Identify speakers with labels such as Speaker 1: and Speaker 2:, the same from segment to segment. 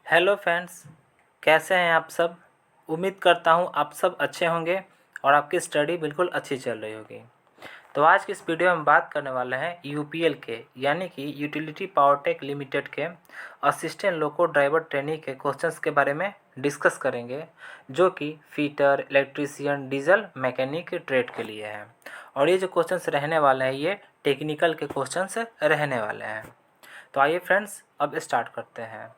Speaker 1: Hello friends, कैसे हैं आप सब। उम्मीद करता हूं आप सब अच्छे होंगे और आपकी स्टडी बिल्कुल अच्छी चल रही होगी। तो आज की इस वीडियो में बात करने वाले हैं यूपीएल के यानी कि यूटिलिटी पावर टेक लिमिटेड के असिस्टेंट लोको ड्राइवर ट्रेनिंग के क्वेश्चंस के बारे में डिस्कस करेंगे, जो कि fitter, electrician, diesel mechanic trade के लिए हैं। और ये जो क्वेश्चंस रहने वाले हैं ये टेक्निकल के क्वेश्चंस रहने वाले हैं। तो आइए फ्रेंड्स, अब स्टार्ट करते हैं।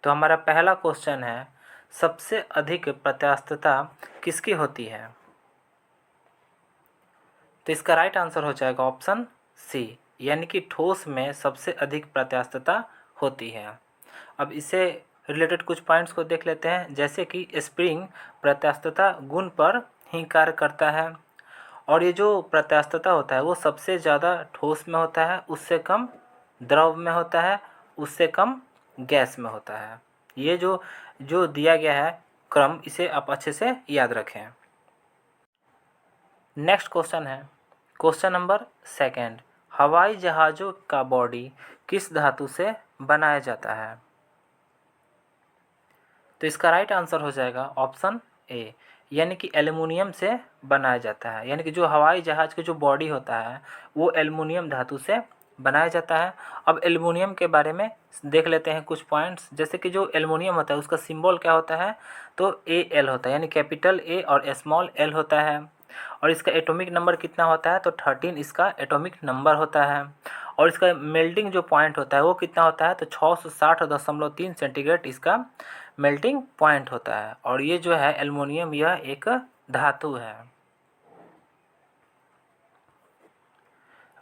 Speaker 1: तो हमारा पहला क्वेश्चन है, सबसे अधिक प्रत्यास्थता किसकी होती है। तो इसका राइट आंसर हो जाएगा ऑप्शन सी, यानी कि ठोस में सबसे अधिक प्रत्यास्थता होती है। अब इससे रिलेटेड कुछ पॉइंट्स को देख लेते हैं, जैसे कि स्प्रिंग प्रत्यास्थता गुण पर ही कार्य करता है और ये जो प्रत्यास्थता होता है वो सबसे ज़्यादा ठोस में होता है, उससे कम द्रव में होता है, उससे कम गैस में होता है। ये जो जो दिया गया है क्रम, इसे आप अच्छे से याद रखें। नेक्स्ट क्वेश्चन है क्वेश्चन नंबर सेकंड, हवाई जहाज़ों का बॉडी किस धातु से बनाया जाता है। तो इसका राइट आंसर हो जाएगा ऑप्शन ए, यानी कि एल्युमिनियम से बनाया जाता है। यानी कि जो हवाई जहाज़ की जो बॉडी होता है वो एल्युमिनियम धातु से बनाया जाता है। अब एल्युमिनियम के बारे में देख लेते हैं कुछ पॉइंट्स, जैसे कि जो एल्युमिनियम होता है उसका सिंबल क्या होता है, तो एल होता है, यानी कैपिटल ए और स्मॉल एल होता है। और इसका एटॉमिक नंबर कितना होता है, तो 13 इसका एटॉमिक नंबर होता है। और इसका मेल्टिंग जो पॉइंट होता है वो कितना होता है, तो 660.3 सेंटीग्रेड इसका मेल्टिंग पॉइंट होता है। और ये जो है एल्युमिनियम, यह एक धातु है।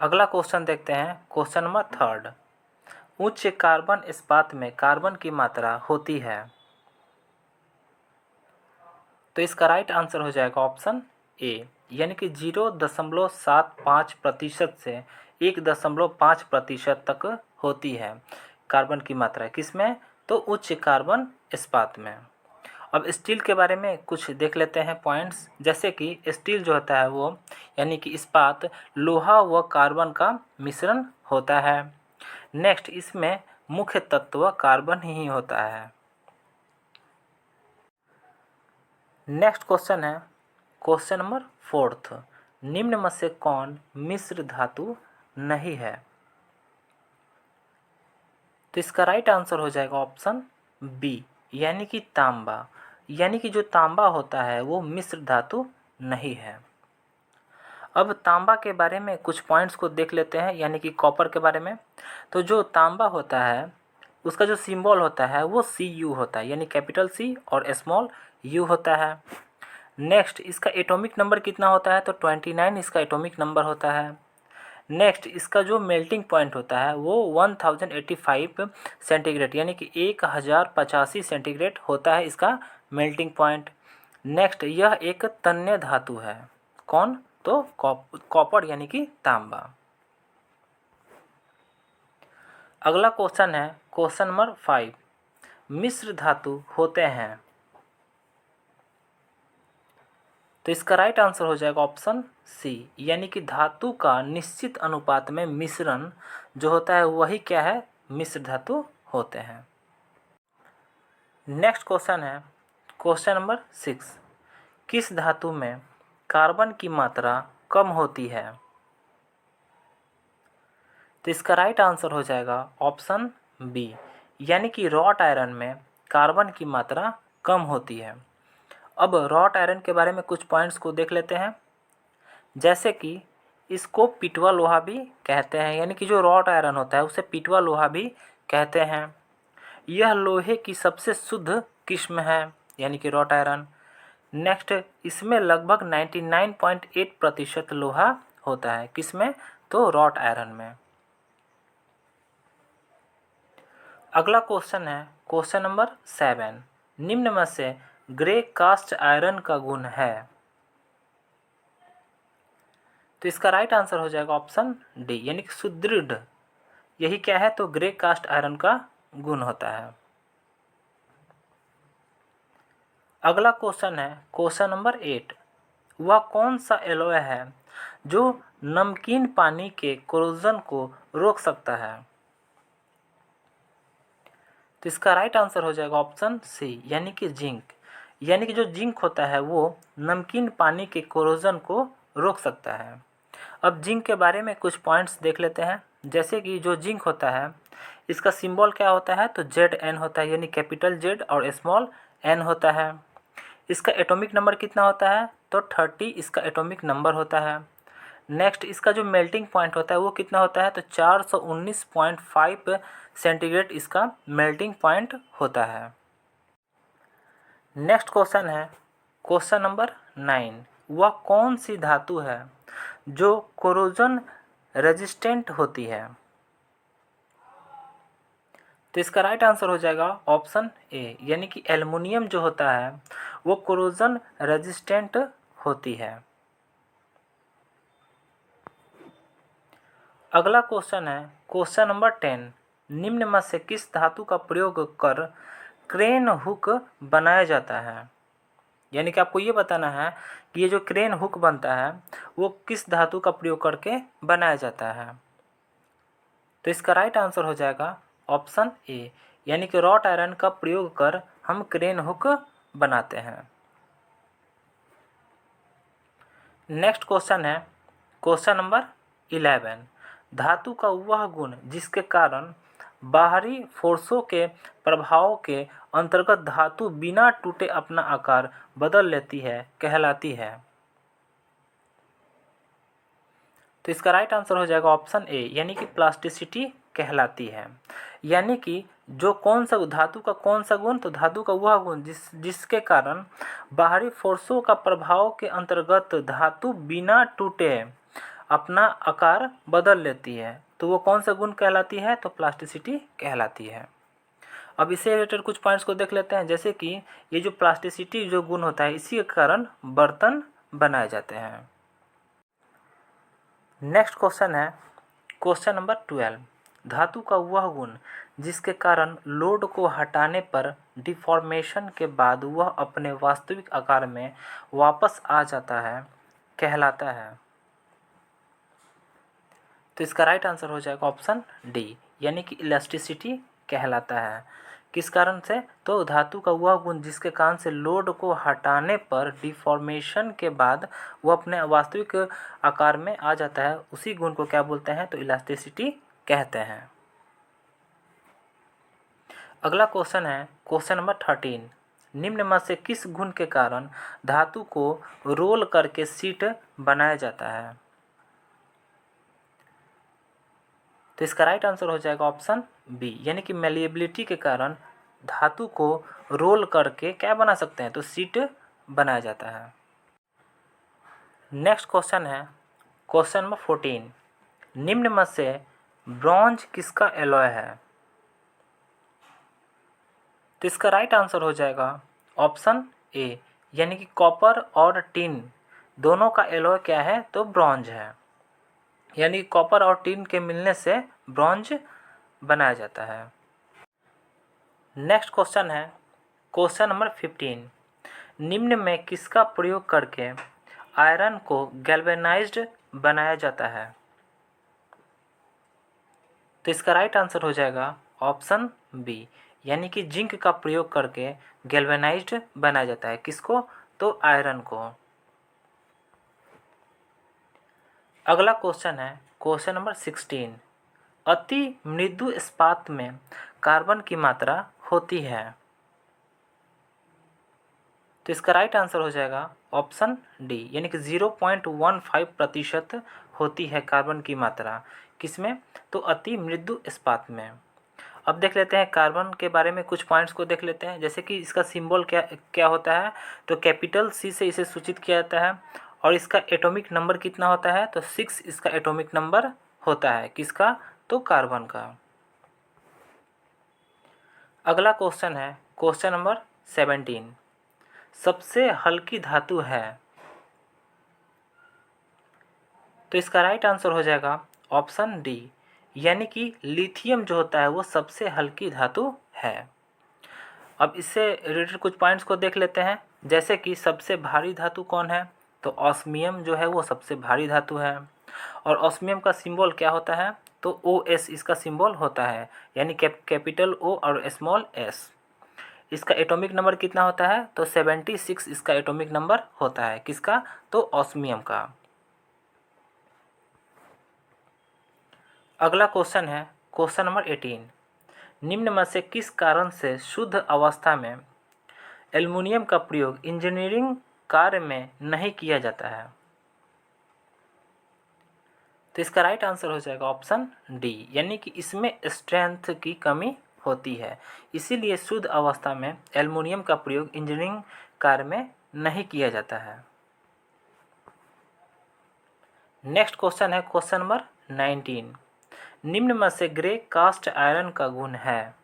Speaker 1: अगला क्वेश्चन देखते हैं, क्वेश्चन नंबर थर्ड, उच्च कार्बन इस्पात में कार्बन की मात्रा होती है। तो इसका राइट आंसर हो जाएगा ऑप्शन ए, यानी कि 0.75% से 1.5% तक होती है कार्बन की मात्रा। किसमें, तो उच्च कार्बन इस्पात में। अब स्टील के बारे में कुछ देख लेते हैं पॉइंट्स, जैसे कि स्टील जो होता है वो, यानी कि इस्पात, लोहा व कार्बन का मिश्रण होता है। नेक्स्ट, इसमें मुख्य तत्व कार्बन ही होता है। नेक्स्ट क्वेश्चन है क्वेश्चन नंबर फोर्थ, निम्न में से कौन मिश्र धातु नहीं है। तो इसका राइट आंसर हो जाएगा ऑप्शन बी, यानी कि तांबा। यानी कि जो तांबा होता है वो मिश्र धातु नहीं है। अब तांबा के बारे में कुछ पॉइंट्स को देख लेते हैं, यानी कि कॉपर के बारे में। तो जो तांबा होता है उसका जो सिंबल होता है वो सी यू होता है, यानी कैपिटल सी और स्मॉल यू होता है। नेक्स्ट, इसका एटॉमिक नंबर कितना होता है, तो 29 इसका एटॉमिक नंबर होता है। नेक्स्ट, इसका जो मेल्टिंग पॉइंट होता है वो 1085 सेंटीग्रेड, यानी कि 1085 सेंटीग्रेड होता है इसका मेल्टिंग पॉइंट। नेक्स्ट, यह एक तन्य धातु है। कौन, तो कॉपर यानी कि तांबा। अगला क्वेश्चन है क्वेश्चन नंबर 5, मिश्र धातु होते हैं। तो इसका राइट आंसर हो जाएगा ऑप्शन सी, यानी कि धातु का निश्चित अनुपात में मिश्रण जो होता है वही क्या है, मिश्र धातु होते हैं। नेक्स्ट क्वेश्चन है क्वेश्चन नंबर 6, किस धातु में कार्बन की मात्रा कम होती है। तो इसका राइट आंसर हो जाएगा ऑप्शन बी, यानी कि रॉट आयरन में कार्बन की मात्रा कम होती है। अब रॉट आयरन के बारे में कुछ पॉइंट्स को देख लेते हैं, जैसे कि इसको पिटवा लोहा भी कहते हैं, यानी कि जो रॉट आयरन होता है उसे पिटवा लोहा भी कहते हैं। यह लोहे की सबसे शुद्ध किस्म है, यानी कि रॉट आयरन। नेक्स्ट, इसमें लगभग 99.8% लोहा होता है। किसमें, तो रॉट आयरन में। अगला क्वेश्चन है क्वेश्चन नंबर 7, निम्न में से ग्रे कास्ट आयरन का गुण है। तो इसका राइट आंसर हो जाएगा ऑप्शन डी, यानी कि सुदृढ़। यही क्या है, तो ग्रे कास्ट आयरन का गुण होता है। अगला क्वेश्चन है क्वेश्चन नंबर 8, वह कौन सा एलॉय है जो नमकीन पानी के कोरोजन को रोक सकता है। तो तो इसका राइट आंसर हो जाएगा ऑप्शन सी, यानी कि जिंक। यानी कि जो जिंक होता है वो नमकीन पानी के कोरोजन को रोक सकता है। अब जिंक के बारे में कुछ पॉइंट्स देख लेते हैं। जैसे कि जो जिंक होता है इसका सिंबल क्या होता है, तो Zn होता है, यानी कैपिटल Z और स्मॉल n होता है। इसका एटॉमिक नंबर कितना होता है, तो 30 इसका एटॉमिक नंबर होता है। नेक्स्ट इसका जो मेल्टिंग पॉइंट होता है वो कितना होता है, तो 419.5 सेंटीग्रेड इसका मेल्टिंग पॉइंट होता है। नेक्स्ट क्वेश्चन है क्वेश्चन नंबर 9। वह कौन सी धातु है जो कोरोजन रेजिस्टेंट होती है। तो इसका राइट आंसर हो जाएगा ऑप्शन ए, यानी कि एल्युमिनियम जो होता है वो कोरोजन रेजिस्टेंट होती है। अगला क्वेश्चन है क्वेश्चन नंबर 10। निम्न में से किस धातु का प्रयोग कर क्रेन हुक बनाया जाता है। यानी कि आपको ये बताना है कि ये जो क्रेन हुक बनता है वो किस धातु का प्रयोग करके बनाया जाता है। तो इसका राइट आंसर हो जाएगा ऑप्शन ए, यानी कि रॉट आयरन का प्रयोग कर हम क्रेन हुक बनाते हैं। नेक्स्ट क्वेश्चन है क्वेश्चन नंबर 11। धातु का वह गुण जिसके कारण बाहरी फोर्सों के प्रभाव के अंतर्गत धातु बिना टूटे अपना आकार बदल लेती है कहलाती है। तो इसका राइट आंसर हो जाएगा ऑप्शन ए, यानी कि प्लास्टिसिटी कहलाती है। यानी कि जो कौन सा धातु का कौन सा गुण, तो धातु का वह गुण जिसके कारण बाहरी फोर्सों का प्रभाव के अंतर्गत धातु बिना टूटे अपना आकार बदल लेती है, तो वो कौन सा गुण कहलाती है, तो प्लास्टिसिटी कहलाती है। अब इससे रिलेटेड कुछ पॉइंट्स को देख लेते हैं। जैसे कि ये जो प्लास्टिसिटी जो गुण होता है इसी के कारण बर्तन बनाए जाते हैं। नेक्स्ट क्वेश्चन है क्वेश्चन नंबर 12। धातु का वह गुण जिसके कारण लोड को हटाने पर डिफॉर्मेशन के बाद वह अपने वास्तविक आकार में वापस आ जाता है कहलाता है। तो इसका राइट आंसर हो जाएगा ऑप्शन डी, यानी कि इलास्टिसिटी कहलाता है। किस कारण से, तो धातु का वह गुण जिसके कारण से लोड को हटाने पर डिफॉर्मेशन के बाद वो अपने वास्तविक आकार में आ जाता है, उसी गुण को क्या बोलते हैं, तो इलास्टिसिटी कहते हैं। अगला क्वेश्चन है क्वेश्चन नंबर 13। निम्न में से किस गुण के कारण धातु को रोल करके शीट बनाया जाता है। तो इसका राइट आंसर हो जाएगा ऑप्शन बी, यानी कि मेलिएबिलिटी के कारण धातु को रोल करके क्या बना सकते हैं, तो शीट बनाया जाता है। नेक्स्ट क्वेश्चन है क्वेश्चन नंबर 14। निम्न में से ब्रॉन्ज किसका एलॉय है। तो इसका राइट आंसर हो जाएगा ऑप्शन ए, यानी कि कॉपर और टिन दोनों का एलॉय क्या है, तो ब्रॉन्ज है। यानी कॉपर और टिन के मिलने से ब्रॉन्ज बनाया जाता है। नेक्स्ट क्वेश्चन है क्वेश्चन नंबर 15। निम्न में किसका प्रयोग करके आयरन को गैल्वेनाइज्ड बनाया जाता है। तो इसका राइट आंसर हो जाएगा ऑप्शन बी, यानी कि जिंक का प्रयोग करके गैल्वेनाइज्ड बनाया जाता है। किसको, तो आयरन को। अगला क्वेश्चन है क्वेश्चन नंबर 16। अति मृदु इस्पात में कार्बन की मात्रा होती है। तो इसका राइट आंसर हो जाएगा ऑप्शन डी, यानी कि 0.15% होती है कार्बन की मात्रा। किसमें, तो अति मृदु इस्पात में। अब देख लेते हैं कार्बन के बारे में कुछ पॉइंट्स को देख लेते हैं। जैसे कि इसका सिंबल क्या क्या होता है, तो कैपिटल सी से इसे सूचित किया जाता है। और इसका एटॉमिक नंबर कितना होता है, तो 6 इसका एटॉमिक नंबर होता है। किसका, तो कार्बन का। अगला क्वेश्चन है क्वेश्चन नंबर 17। सबसे हल्की धातु है। तो इसका राइट आंसर हो जाएगा ऑप्शन डी, यानी कि लिथियम जो होता है वो सबसे हल्की धातु है। अब इससे रिलेटेड कुछ पॉइंट्स को देख लेते हैं। जैसे कि सबसे भारी धातु कौन है, तो ऑस्मियम जो है वो सबसे भारी धातु है। और ऑस्मियम का सिंबल क्या होता है, तो OS इसका सिंबल होता है, यानी कैपिटल O और स्मॉल s। इसका एटॉमिक नंबर कितना होता है? तो 76 इसका एटॉमिक नंबर होता है। किसका? तो ऑस्मियम का। अगला क्वेश्चन है क्वेश्चन नंबर 18। निम्न में से किस कारण से शुद्ध अवस्था में एल्युमिनियम का प्रयोग इंजीनियरिंग कार्य में नहीं किया जाता है? तो इसका राइट आंसर हो जाएगा ऑप्शन डी, यानी कि इसमें स्ट्रेंथ की कमी होती है, इसीलिए शुद्ध अवस्था में एल्युमिनियम का प्रयोग इंजीनियरिंग कार्य में नहीं किया जाता है। नेक्स्ट क्वेश्चन है क्वेश्चन नंबर 19। निम्न में से ग्रे कास्ट आयरन का गुण है?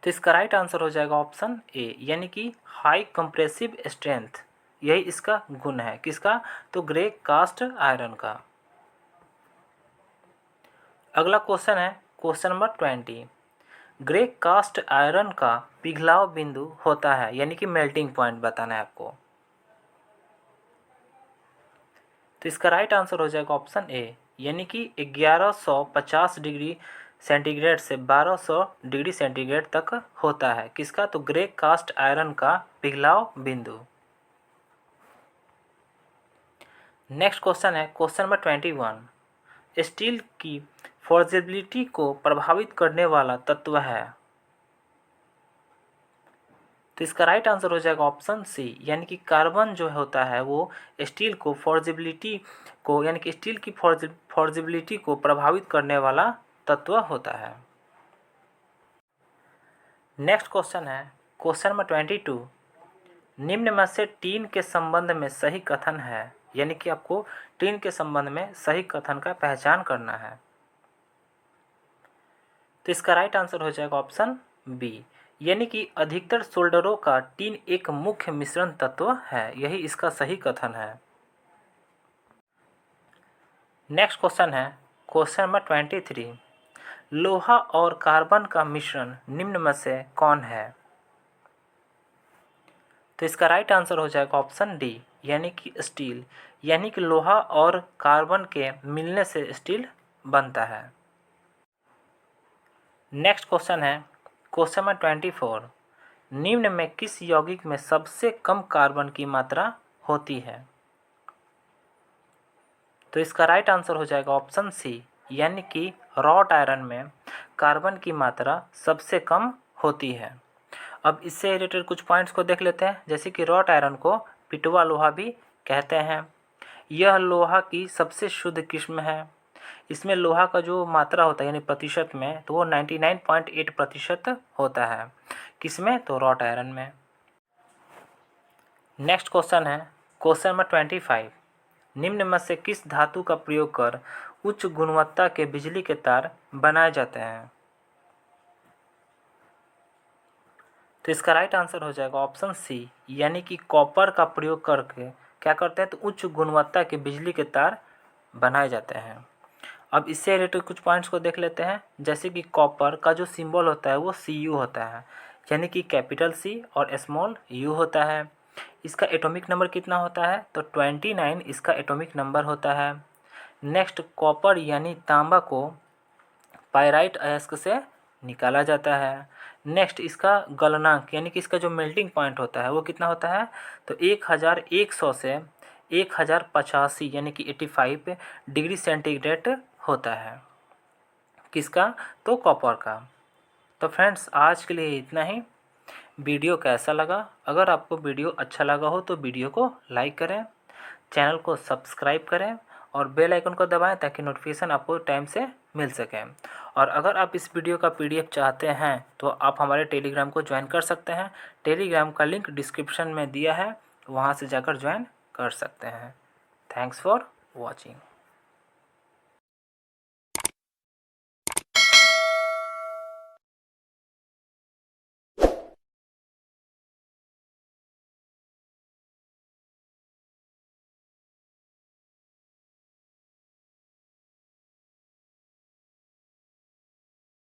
Speaker 1: तो इसका राइट आंसर हो जाएगा ऑप्शन ए, यानी कि हाई कंप्रेसिव स्ट्रेंथ, यही इसका गुण है। किसका? तो ग्रे कास्ट आयरन का। अगला क्वेश्चन है question number 20। Grey cast iron का पिघलाव बिंदु होता है, यानी कि मेल्टिंग पॉइंट बताना है आपको। तो इसका राइट आंसर हो जाएगा ऑप्शन ए, यानी कि 1150 डिग्री सेंटीग्रेड से 1200 डिग्री सेंटीग्रेड तक होता है। किसका? तो ग्रे कास्ट आयरन का पिघलाव बिंदु। नेक्स्ट क्वेश्चन है क्वेश्चन नंबर 21। स्टील की फॉर्जेबिलिटी को प्रभावित करने वाला तत्व है? तो इसका राइट आंसर हो जाएगा ऑप्शन सी, यानी कि कार्बन जो होता है वो स्टील को फॉर्जेबिलिटी को, यानी कि स्टील की फॉर्जेबिलिटी को प्रभावित करने वाला तत्व होता है। नेक्स्ट क्वेश्चन है क्वेश्चन नंबर 22। निम्न में से टीन के संबंध में सही कथन है, यानी कि आपको टीन के संबंध में सही कथन का पहचान करना है। तो इसका राइट आंसर हो जाएगा ऑप्शन बी, यानी कि अधिकतर सोल्डरों का टीन एक मुख्य मिश्रण तत्व है, यही इसका सही कथन है। नेक्स्ट क्वेश्चन है क्वेश्चन नंबर 23। लोहा और कार्बन का मिश्रण निम्न में से कौन है? तो इसका राइट आंसर हो जाएगा ऑप्शन डी, यानी कि स्टील, यानी कि लोहा और कार्बन के मिलने से स्टील बनता है। नेक्स्ट क्वेश्चन है क्वेश्चन नंबर 24। निम्न में किस यौगिक में सबसे कम कार्बन की मात्रा होती है? तो इसका राइट आंसर हो जाएगा ऑप्शन सी, यानी कि रॉट आयरन में कार्बन की मात्रा सबसे कम होती है। अब इससे रिलेटेड कुछ पॉइंट्स को देख लेते हैं, जैसे कि रॉट आयरन को पिटवा लोहा भी कहते हैं। यह लोहा की सबसे शुद्ध किस्म है। इसमें लोहा का जो मात्रा होता है यानी प्रतिशत में, तो वो 99.8% होता है। किसमें? तो रॉट आयरन में। नेक्स्ट क्वेश्चन है क्वेश्चन नंबर 25। निम्न में से किस धातु का प्रयोग कर उच्च गुणवत्ता के बिजली के तार बनाए जाते हैं? तो इसका राइट आंसर हो जाएगा ऑप्शन सी, यानी कि कॉपर का प्रयोग करके क्या करते हैं? तो उच्च गुणवत्ता के बिजली के तार बनाए जाते हैं। अब इससे रिलेटेड कुछ पॉइंट्स को देख लेते हैं, जैसे कि कॉपर का जो सिंबल होता है वो Cu होता है, यानी कि कैपिटल C और स्मॉल u होता है। इसका एटॉमिक नंबर कितना होता है? तो 29 इसका एटॉमिक नंबर होता है। नेक्स्ट, कॉपर यानी तांबा को पायराइट अयस्क से निकाला जाता है। नेक्स्ट, इसका गलनांक यानी कि इसका जो मेल्टिंग पॉइंट होता है वो कितना होता है? तो 1100 से 1085 यानी कि 85 डिग्री सेंटीग्रेड होता है। किसका? तो कॉपर का। तो फ्रेंड्स, आज के लिए इतना ही। वीडियो कैसा लगा? अगर आपको वीडियो अच्छा लगा हो तो वीडियो को लाइक करें, चैनल को सब्सक्राइब करें और बेल आइकन को दबाएं ताकि नोटिफिकेशन आपको टाइम से मिल सके। और अगर आप इस वीडियो का PDF चाहते हैं तो आप हमारे टेलीग्राम को ज्वाइन कर सकते हैं। टेलीग्राम का लिंक डिस्क्रिप्शन में दिया है, वहाँ से जाकर ज्वाइन कर सकते हैं। Thanks for watching.